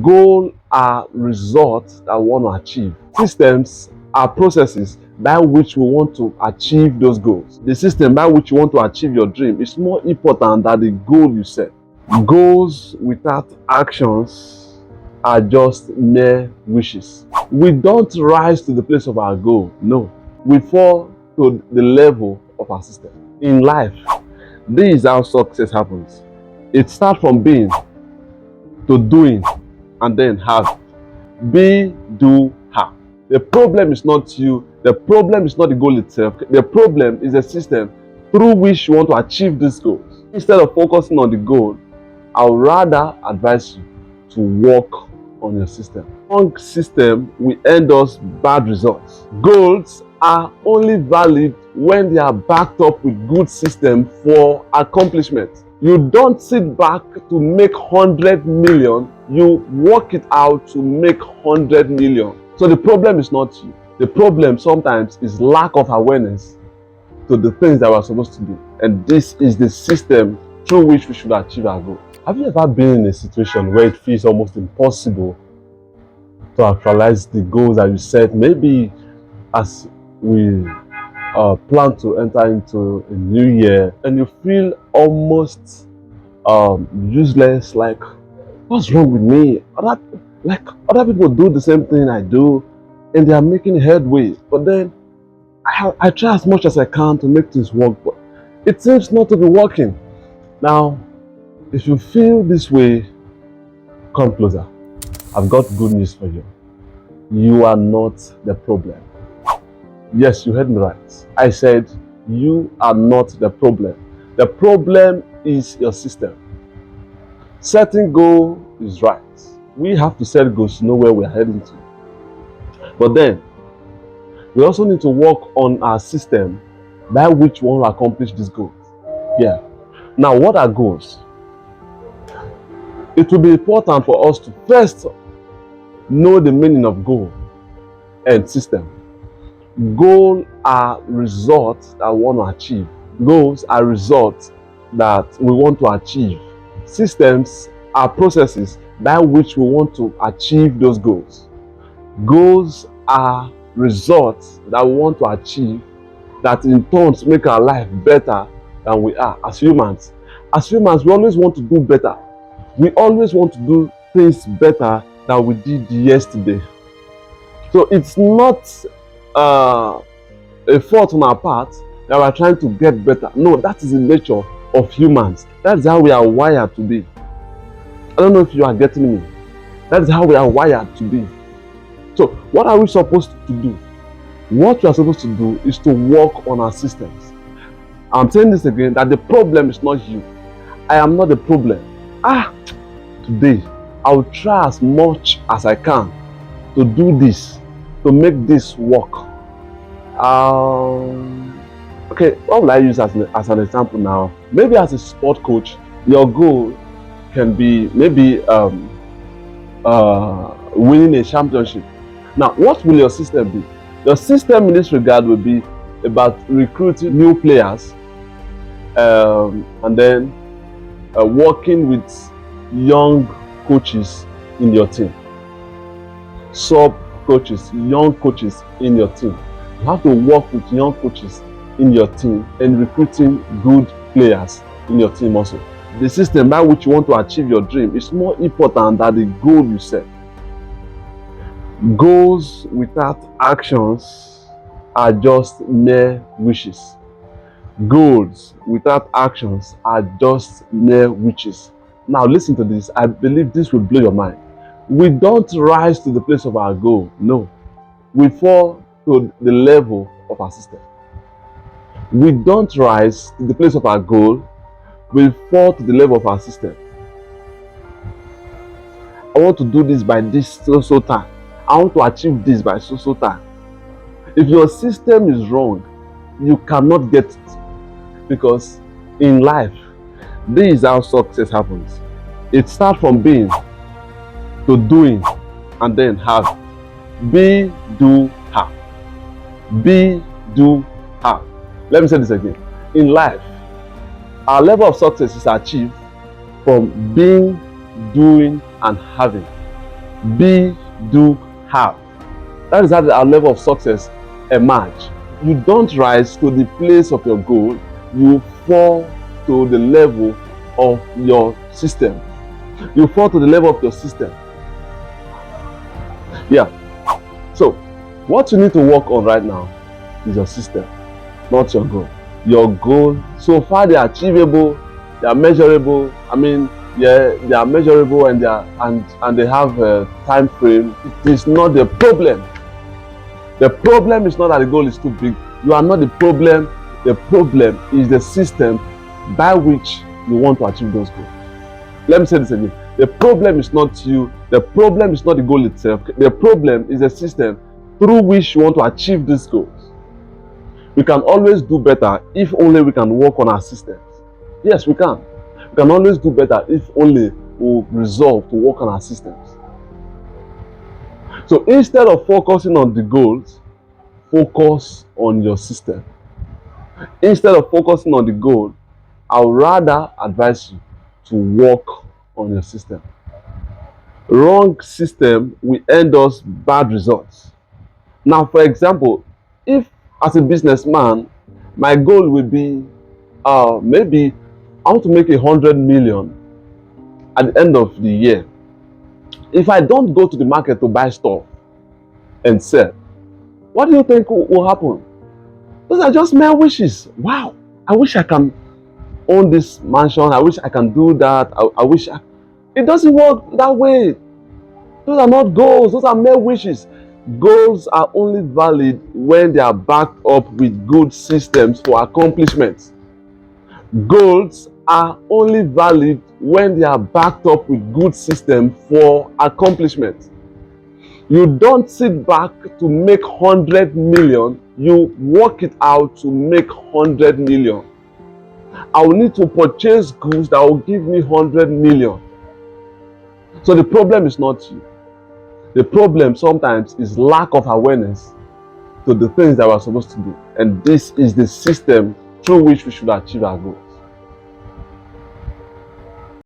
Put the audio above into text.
Goals are results that we want to achieve. Systems are processes by which we want to achieve those goals. The system by which you want to achieve your dream is more important than the goal you set. Goals without actions are just mere wishes. We don't rise to the place of our goal. No, we fall to the level of our system. In life, this is how success happens. It starts from being to doing and then have. Be, do, have. The problem is not you. The problem is not the goal itself. The problem is the system through which you want to achieve these goals. Instead of focusing on the goal, I would rather advise you to work on your system. Wrong system will end us bad results. Goals are only valid when they are backed up with good system for accomplishment. You don't sit back to make 100 million, you work it out to make 100 million. So the problem is not you. The problem sometimes is lack of awareness to the things that we're supposed to do. And this is the system through which we should achieve our goals. Have you ever been in a situation where it feels almost impossible to actualize the goals that you set? Maybe as we plan to enter into a new year and you feel almost useless, like, what's wrong with me? Other people do the same thing I do and they are making headway, but then I try as much as I can to make things work, but it seems not to be working. Now, if you feel this way, come closer. I've got good news for you. You are not the problem. Yes, you heard me right. I said you are not the problem. The problem is your system. Setting goal is right. We have to set goals to know where we are heading to. But then, we also need to work on our system by which we want to accomplish these goals. Yeah. Now, what are goals? It will be important for us to first know the meaning of goal and system. Goals are results that we want to achieve. Goals are results that we want to achieve. Systems are processes by which we want to achieve those goals. Goals are results that we want to achieve that in turn make our life better than we are as humans. As humans, we always want to do better. We always want to do things better than we did yesterday. So it's not a fault on our part that we are trying to get better. No, that is the nature of humans. That is how we are wired to be. I don't know if you are getting me. That is how we are wired to be. So what are we supposed to do? What we are supposed to do is to work on our systems. I'm saying this again, that the problem is not you. I am not the problem. Today, I will try as much as I can to do this, to make this work. Okay, what will I use as an example now? Maybe as a sport coach, your goal can be maybe winning a championship. Now, what will your system be? Your system in this regard will be about recruiting new players and then working with young coaches in your team. Sub coaches, young coaches in your team. You have to work with young coaches in your team and recruiting good players in your team also. The system by which you want to achieve your dream is more important than the goal you set. Goals without actions are just mere wishes. Goals without actions are just mere wishes. Now listen to this. I believe this will blow your mind. We don't rise to the place of our goal. No. We fall to the level of our system. We don't rise to the place of our goal. We fall to the level of our system. I want to do this by this so time. I want to achieve this by so time. If your system is wrong, you cannot get it. Because in life, this is how success happens. It starts from being to doing and then have. Be, do, have. Be, do, have. Let me say this again. In life, our level of success is achieved from being, doing, and having. be, do, have. That is how our level of success emerge. You don't rise to the place of your goal, you fall to the level of your system. You fall to the level of your system. Yeah. So, what you need to work on right now is your system, not your goal. Your goal, so far they are achievable, they are measurable. I mean, yeah, they are measurable and they have a time frame. It is not the problem. The problem is not that the goal is too big. You are not the problem. The problem is the system by which you want to achieve those goals. Let me say this again. The problem is not you. The problem is not the goal itself. The problem is the system through which you want to achieve these goals. We can always do better if only we can work on our systems. Yes, we can. We can always do better if only we resolve to work on our systems. So instead of focusing on the goals, focus on your system. Instead of focusing on the goal, I would rather advise you to work on your system. Wrong system will end us bad results. Now, for example, if as a businessman, my goal will be maybe I want to make 100 million at the end of the year. If I don't go to the market to buy stuff and sell, what do you think will happen? Those are just mere wishes. Wow, I wish I can own this mansion. I wish I can do that. I wish it doesn't work that way. Those are not goals. Those are mere wishes. Goals are only valid when they are backed up with good systems for accomplishment. Goals are only valid when they are backed up with good system for accomplishment. You don't sit back to make 100 million, you work it out to make 100 million. I will need to purchase goods that will give me 100 million. So the problem is not you. The problem sometimes is lack of awareness to the things that we are supposed to do. And this is the system through which we should achieve our goal.